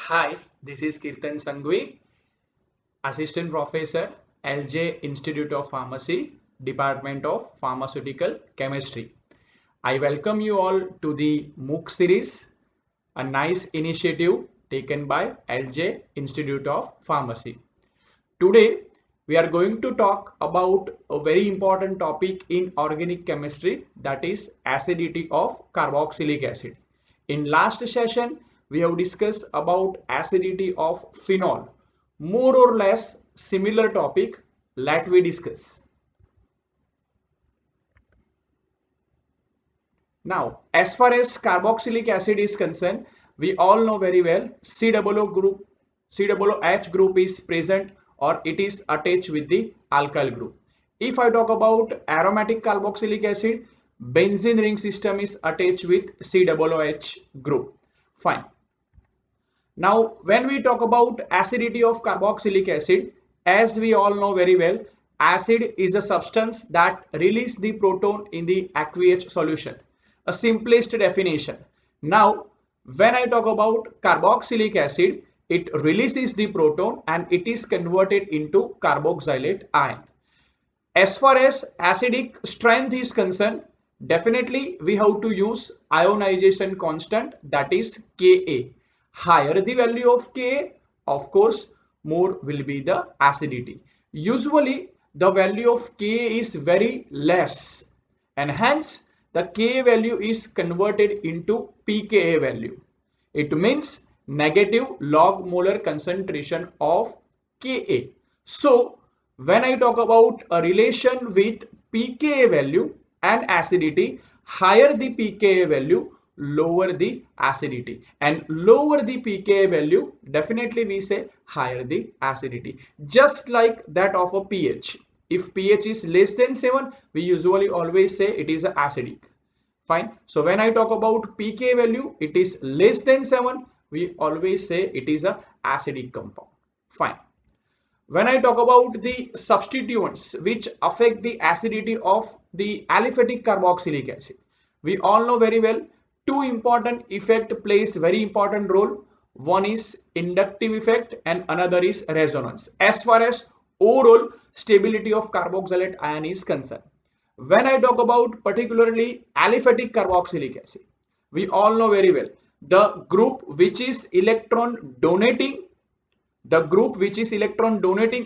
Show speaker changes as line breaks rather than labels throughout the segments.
Hi, this is Kirtan Sangvi, Assistant Professor, LJ Institute of Pharmacy, Department of Pharmaceutical Chemistry. I welcome you all to the MOOC series, a nice initiative taken by LJ Institute of Pharmacy. Today, we are going to talk about a very important topic in organic chemistry, that is acidity of carboxylic acid. In last session, we have discussed about acidity of phenol. More or less similar topic, let we discuss. Now, as far as carboxylic acid is concerned, we all know very well COOH group is present or it is attached with the alkyl group. If I talk about aromatic carboxylic acid, benzene ring system is attached with COOH group. Fine. Now, when we talk about acidity of carboxylic acid, as we all know very well, acid is a substance that releases the proton in the aqueous solution. A simplest definition. Now, when I talk about carboxylic acid, it releases the proton and it is converted into carboxylate ion. As far as acidic strength is concerned, definitely we have to use ionization constant, that is Ka. Higher the value of Ka, of course, more will be the acidity. Usually the value of Ka is very less and hence the Ka value is converted into pKa value. It means negative log molar concentration of Ka. So when I talk about a relation with pKa value and acidity, higher the pKa value, lower the acidity, and lower the pKa value, definitely we say higher the acidity, just like that of a pH. If pH is less than 7, we usually always say it is acidic. Fine. So when I talk about pK value, it is less than 7, we always say it is a acidic compound. Fine. When I talk about the substituents which affect the acidity of the aliphatic carboxylic acid, we all know very well two important effect plays very important role. One is inductive effect and another is resonance as far as overall stability of carboxylate ion is concerned. When I talk about particularly aliphatic carboxylic acid, we all know very well the group which is electron donating,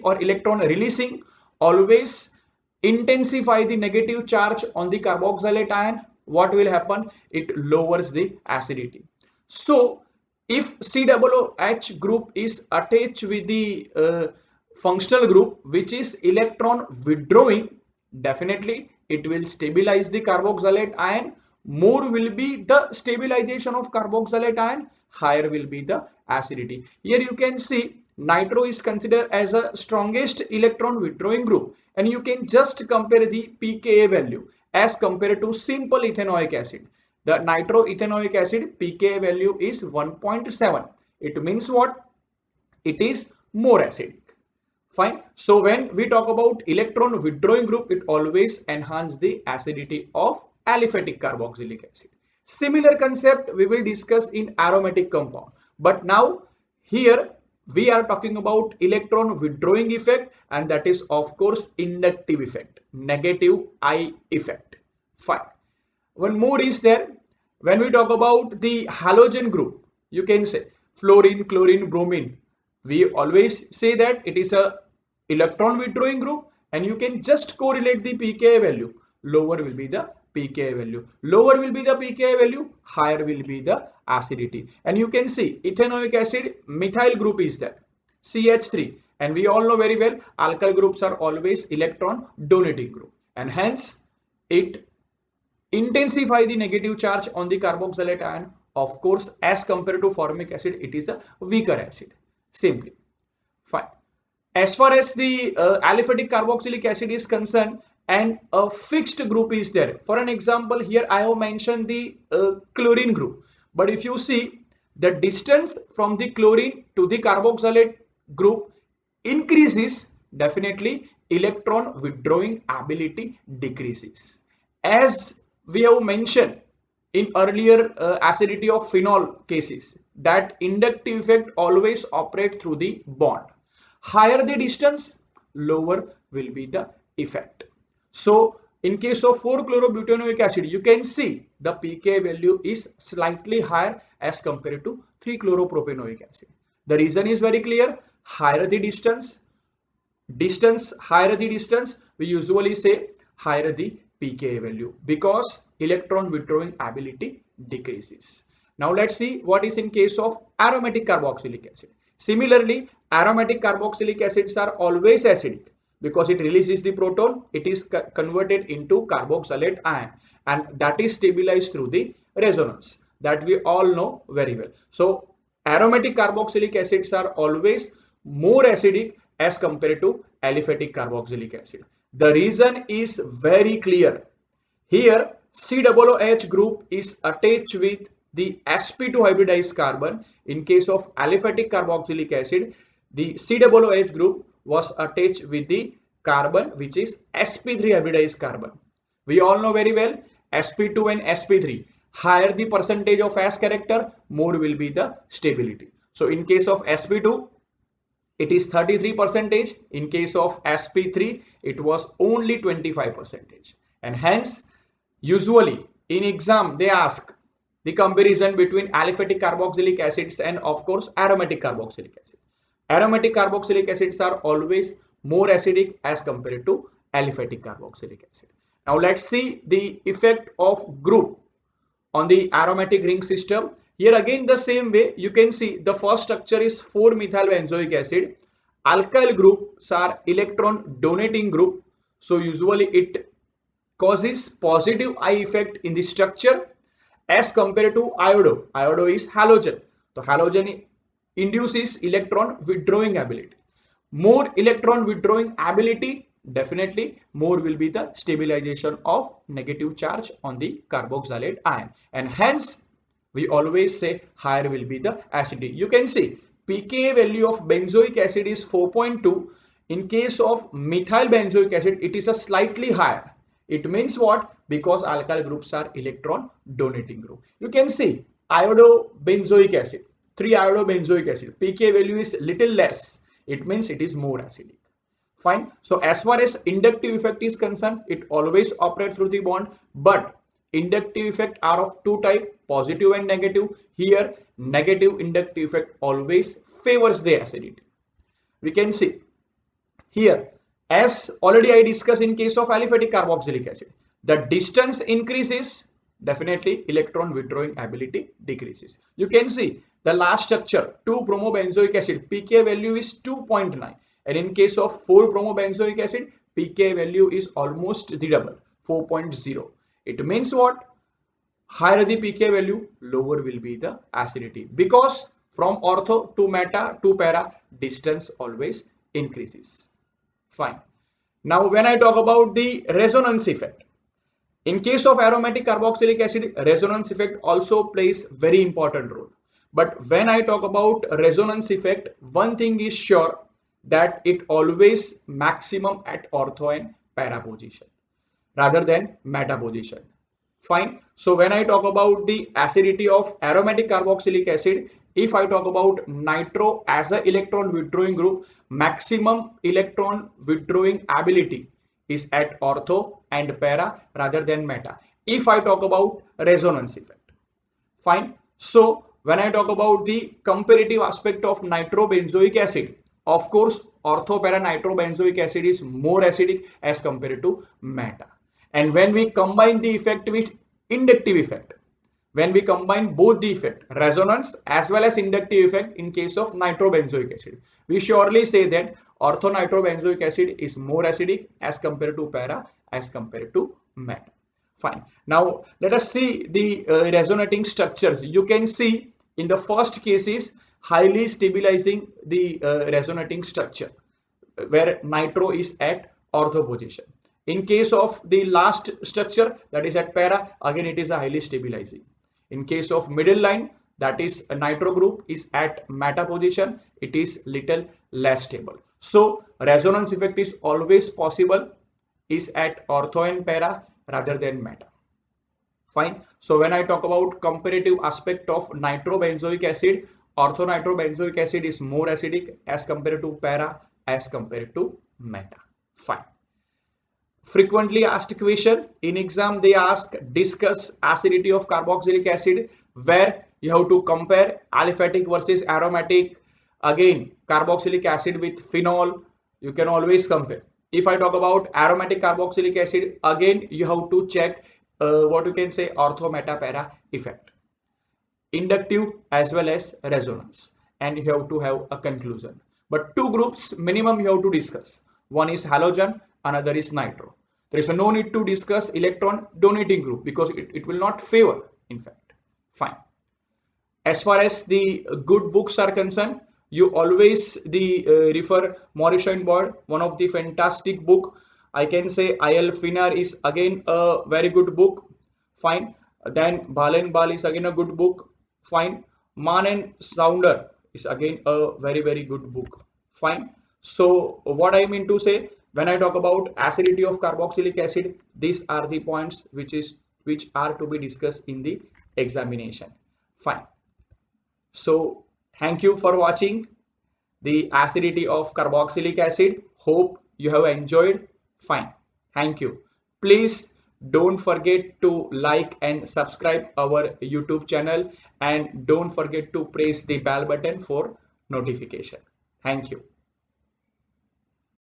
or electron releasing always intensify the negative charge on the carboxylate ion. What will happen? It lowers the acidity. So if COOH group is attached with the functional group which is electron withdrawing, definitely it will stabilize the carboxylate ion. More will be the stabilization of carboxylate ion, higher will be the acidity. Here you can see nitro is considered as a strongest electron withdrawing group, and you can just compare the pKa value as compared to simple ethanoic acid. The nitroethanoic acid pKa value is 1.7. It means what? It is more acidic. Fine. So when we talk about electron withdrawing group, it always enhance the acidity of aliphatic carboxylic acid. Similar concept we will discuss in aromatic compound. But now here we are talking about electron withdrawing effect, and that is of course inductive effect, negative I effect. Fine. One more is there. When we talk about the halogen group, you can say fluorine, chlorine, bromine. We always say that it is a electron withdrawing group, and you can just correlate the pKa value. Lower will be the pKa value. Lower will be the pKa value, higher will be the acidity. And you can see ethanoic acid methyl group is there, CH3. And we all know very well alkyl groups are always electron donating group, and hence it intensify the negative charge on the carboxylate ion. Of course, as compared to formic acid, it is a weaker acid. Simply. Fine. As far as the aliphatic carboxylic acid is concerned, and a fixed group is there. For an example, here I have mentioned the chlorine group. But if you see the distance from the chlorine to the carboxylate group increases, definitely electron withdrawing ability decreases. As we have mentioned in earlier acidity of phenol cases that inductive effect always operate through the bond. Higher the distance, lower will be the effect. So in case of 4-chlorobutanoic acid, you can see the pK value is slightly higher as compared to 3-chloropropanoic acid. The reason is very clear. Higher the distance, higher the distance, we usually say higher the pKa value because electron withdrawing ability decreases. Now let's see what is in case of aromatic carboxylic acid. Similarly, aromatic carboxylic acids are always acidic because it releases the proton, it is converted into carboxylate ion, and that is stabilized through the resonance, that we all know very well. So aromatic carboxylic acids are always more acidic as compared to aliphatic carboxylic acid. The reason is very clear. Here COOH group is attached with the sp2 hybridized carbon. In case of aliphatic carboxylic acid, the COOH group was attached with the carbon which is sp3 hybridized carbon. We all know very well sp2 and sp3. Higher the percentage of S character, more will be the stability. So in case of sp2, it is 33%. In case of sp3, it was only 25%. And hence, usually in exam, they ask the comparison between aliphatic carboxylic acids and of course aromatic carboxylic acid. Aromatic carboxylic acids are always more acidic as compared to aliphatic carboxylic acid. Now let's see the effect of group on the aromatic ring system. Here again the same way, you can see the first structure is 4-methyl benzoic acid. Alkyl groups are electron donating group. So usually it causes positive I effect in the structure as compared to iodo. Iodo is halogen. So halogen induces electron withdrawing ability. More electron withdrawing ability, definitely more will be the stabilization of negative charge on the carboxylate ion, and hence we always say higher will be the acidity. You can see pKa value of benzoic acid is 4.2. In case of methyl benzoic acid, it is a slightly higher. It means what? Because alkyl groups are electron donating group. You can see iodobenzoic acid, 3-iodobenzoic acid, pKa value is little less. It means it is more acidic. Fine. So as far as inductive effect is concerned, it always operates through the bond, but inductive effect are of two types, positive and negative. Here negative inductive effect always favors the acidity. We can see here, as already I discussed in case of aliphatic carboxylic acid, the distance increases, definitely electron withdrawing ability decreases. You can see the last structure 2-bromobenzoic acid, pK value is 2.9, and in case of 4-bromobenzoic acid, pK value is almost the double, 4.0. It means what? Higher the pK value, lower will be the acidity, because from ortho to meta to para, distance always increases. Fine. Now when I talk about the resonance effect, in case of aromatic carboxylic acid, resonance effect also plays very important role. But when I talk about resonance effect, one thing is sure, that it always maximum at ortho and para position rather than meta position. Fine. So when I talk about the acidity of aromatic carboxylic acid, if I talk about nitro as an electron withdrawing group, maximum electron withdrawing ability is at ortho and para rather than meta. If I talk about resonance effect. Fine. So when I talk about the comparative aspect of nitrobenzoic acid, of course, ortho-para nitrobenzoic acid is more acidic as compared to meta. And when we combine the effect with inductive effect, when we combine both the effect, resonance as well as inductive effect in case of nitrobenzoic acid, we surely say that ortho-nitrobenzoic acid is more acidic as compared to para as compared to meta. Fine. Now let us see the resonating structures. You can see in the first cases, highly stabilizing the resonating structure where nitro is at ortho position. In case of the last structure, that is at para, again it is a highly stabilizing. In case of middle line, that is a nitro group is at meta position, it is little less stable. So resonance effect is always possible is at ortho and para rather than meta. Fine. So when I talk about comparative aspect of nitrobenzoic acid, orthonitrobenzoic acid is more acidic as compared to para, as compared to meta. Fine. Frequently asked question in exam, they ask discuss acidity of carboxylic acid, where you have to compare aliphatic versus aromatic. Again, carboxylic acid with phenol, you can always compare. If I talk about aromatic carboxylic acid, again you have to check what you can say ortho meta para effect, inductive as well as resonance, and you have to have a conclusion. But two groups minimum you have to discuss. One is halogen, another is nitro. There is no need to discuss electron donating group because it will not favor, in fact. Fine. As far as the good books are concerned, you always refer Maurice Boyd, one of the fantastic book. I can say I.L. Finar is again a very good book. Fine. Then Balen Bal is again a good book. Fine. Mann and Sounder is again a very good book. Fine. So what I mean to say, when I talk about acidity of carboxylic acid, these are the points which are to be discussed in the examination. Fine. So thank you for watching the acidity of carboxylic acid. Hope you have enjoyed. Fine. Thank you. Please don't forget to like and subscribe our YouTube channel, and don't forget to press the bell button for notification. Thank you.